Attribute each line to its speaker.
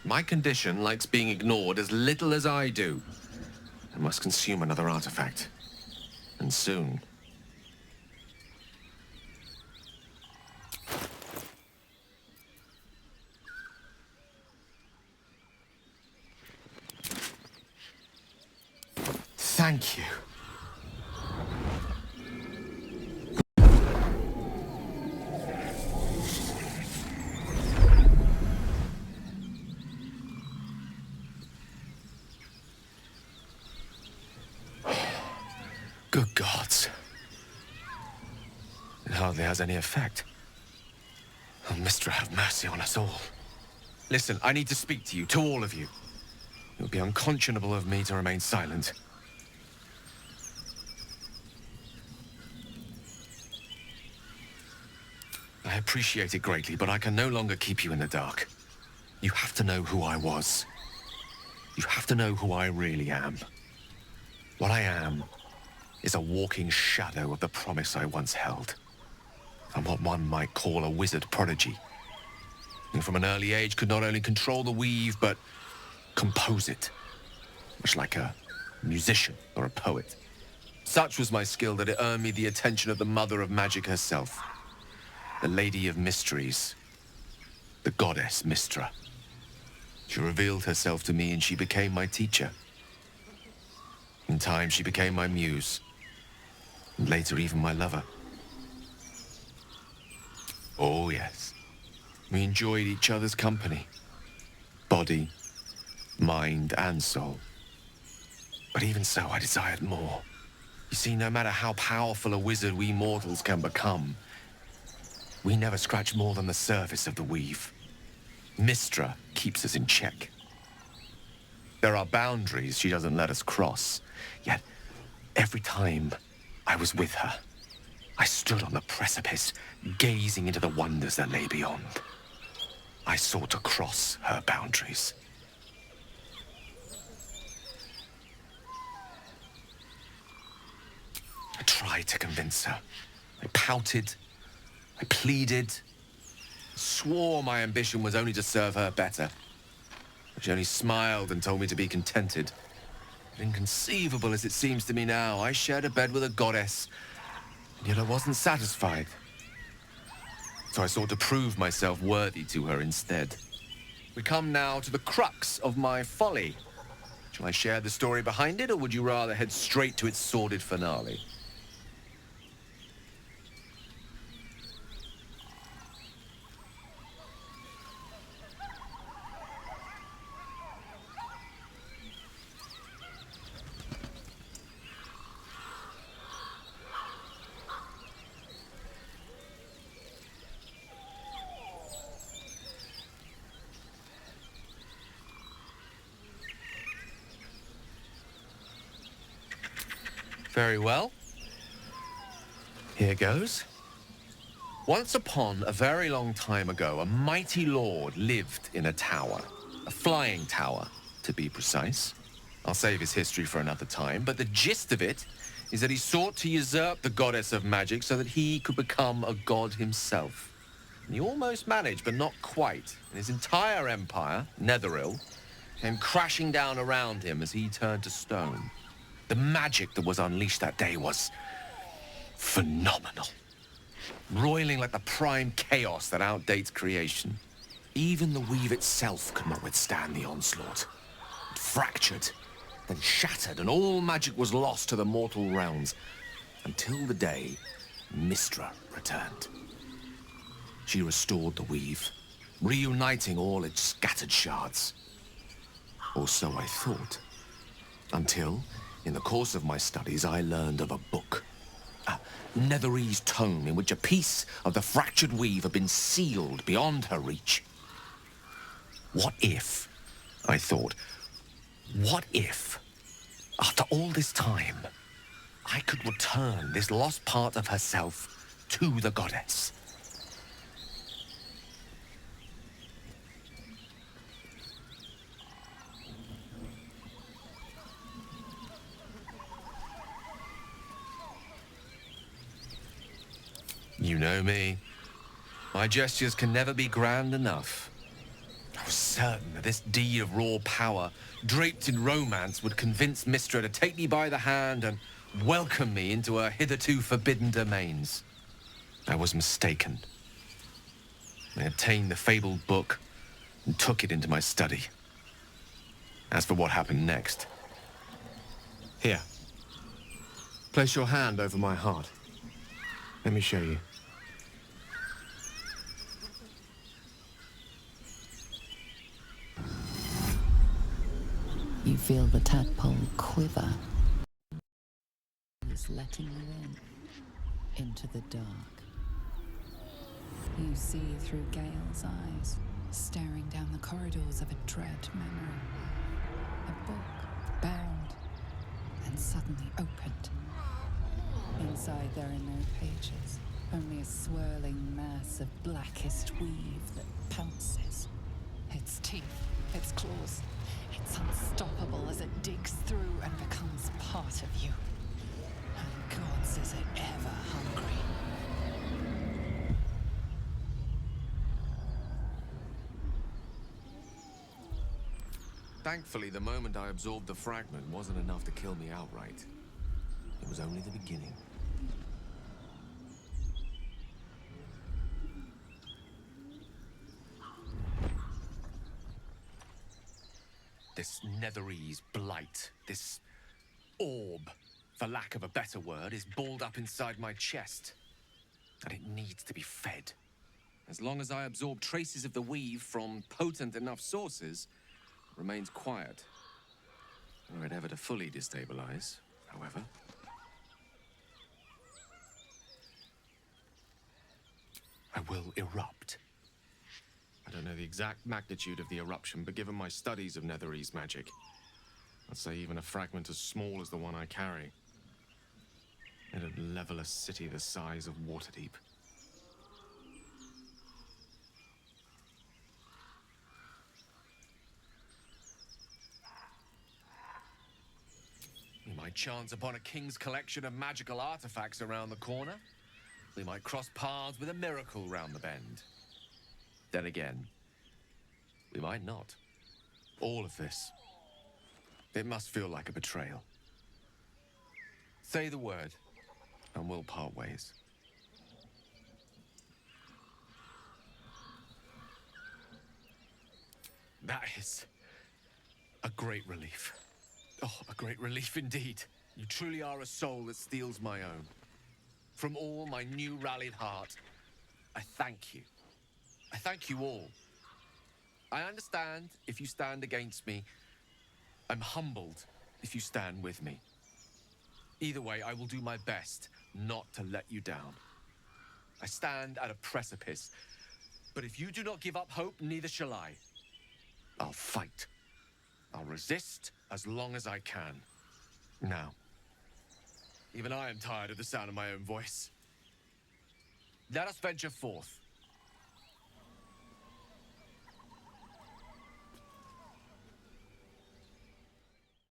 Speaker 1: My condition likes being ignored as little as I do. I must consume another artifact. And soon. Thank you. Good gods. It hardly has any effect. Oh, Mistra, have mercy on us all. Listen, I need to speak to you, to all of you. It would be unconscionable of me to remain silent. I appreciate it greatly, but I can no longer keep you in the dark. You have to know who I was. You have to know who I really am. What I am is a walking shadow of the promise I once held. I'm what one might call a wizard prodigy. Who from an early age could not only control the weave, but compose it. Much like a musician or a poet. Such was my skill that it earned me the attention of the mother of magic herself. The Lady of Mysteries. The goddess Mistra. She revealed herself to me and she became my teacher. In time, she became my muse. And later, even my lover. Oh, yes. We enjoyed each other's company. Body, mind, and soul. But even so, I desired more. You see, no matter how powerful a wizard we mortals can become, we never scratch more than the surface of the weave. Mistra keeps us in check. There are boundaries she doesn't let us cross. Yet, every time I was with her, I stood on the precipice, gazing into the wonders that lay beyond. I sought to cross her boundaries. I tried to convince her. I pouted. I pleaded. Swore my ambition was only to serve her better. But she only smiled and told me to be contented. But inconceivable as it seems to me now, I shared a bed with a goddess, and yet I wasn't satisfied. So I sought to prove myself worthy to her instead. We come now to the crux of my folly. Shall I share the story behind it, or would you rather head straight to its sordid finale? Very well. Here goes. Once upon a very long time ago, a mighty lord lived in a tower. A flying tower, to be precise. I'll save his history for another time, but the gist of it is that he sought to usurp the goddess of magic so that he could become a god himself. And he almost managed, but not quite. And his entire empire, Netheril, came crashing down around him as he turned to stone. The magic that was unleashed that day was phenomenal. Roiling like the prime chaos that outdates creation. Even the weave itself could not withstand the onslaught. It fractured, then shattered, and all magic was lost to the mortal realms, until the day Mistra returned. She restored the weave, reuniting all its scattered shards. Or so I thought. Until, in the course of my studies, I learned of a book. A Netherese tome in which a piece of the fractured weave had been sealed beyond her reach. What if, I thought, what if, after all this time, I could return this lost part of herself to the goddess? You know me. My gestures can never be grand enough. I was certain that this deed of raw power, draped in romance, would convince Mistra to take me by the hand and welcome me into her hitherto forbidden domains. I was mistaken. I obtained the fabled book and took it into my study. As for what happened next... Here. Place your hand over my heart. Let me show you.
Speaker 2: You feel the tadpole quiver. It's letting you into the dark. You see through Gale's eyes, staring down the corridors of a dread memory. A book bound and suddenly opened. Inside there are no pages, only a swirling mass of blackest weave that pounces. Its teeth, its claws, it's unstoppable as it digs through and becomes part of you. And gods, is it ever hungry.
Speaker 1: Thankfully, the moment I absorbed the fragment wasn't enough to kill me outright. It was only the beginning. This Netherese blight, this orb, for lack of a better word, is balled up inside my chest. And it needs to be fed. As long as I absorb traces of the weave from potent enough sources, it remains quiet. Were it ever to fully destabilize, however. I will erupt. I don't know the exact magnitude of the eruption, but given my studies of Netherese magic, I'd say even a fragment as small as the one I carry, it'd level a city the size of Waterdeep. We might chance upon a king's collection of magical artifacts around the corner. We might cross paths with a miracle round the bend. Then again, we might not. All of this, it must feel like a betrayal. Say the word, and we'll part ways. That is a great relief. Oh, a great relief indeed. You truly are a soul that steals my own. From all my new rallied heart, I thank you. I thank you all. I understand if you stand against me. I'm humbled if you stand with me. Either way, I will do my best not to let you down. I stand at a precipice, but if you do not give up hope, neither shall I. I'll fight. I'll resist as long as I can. Now, even I am tired of the sound of my own voice. Let us venture forth.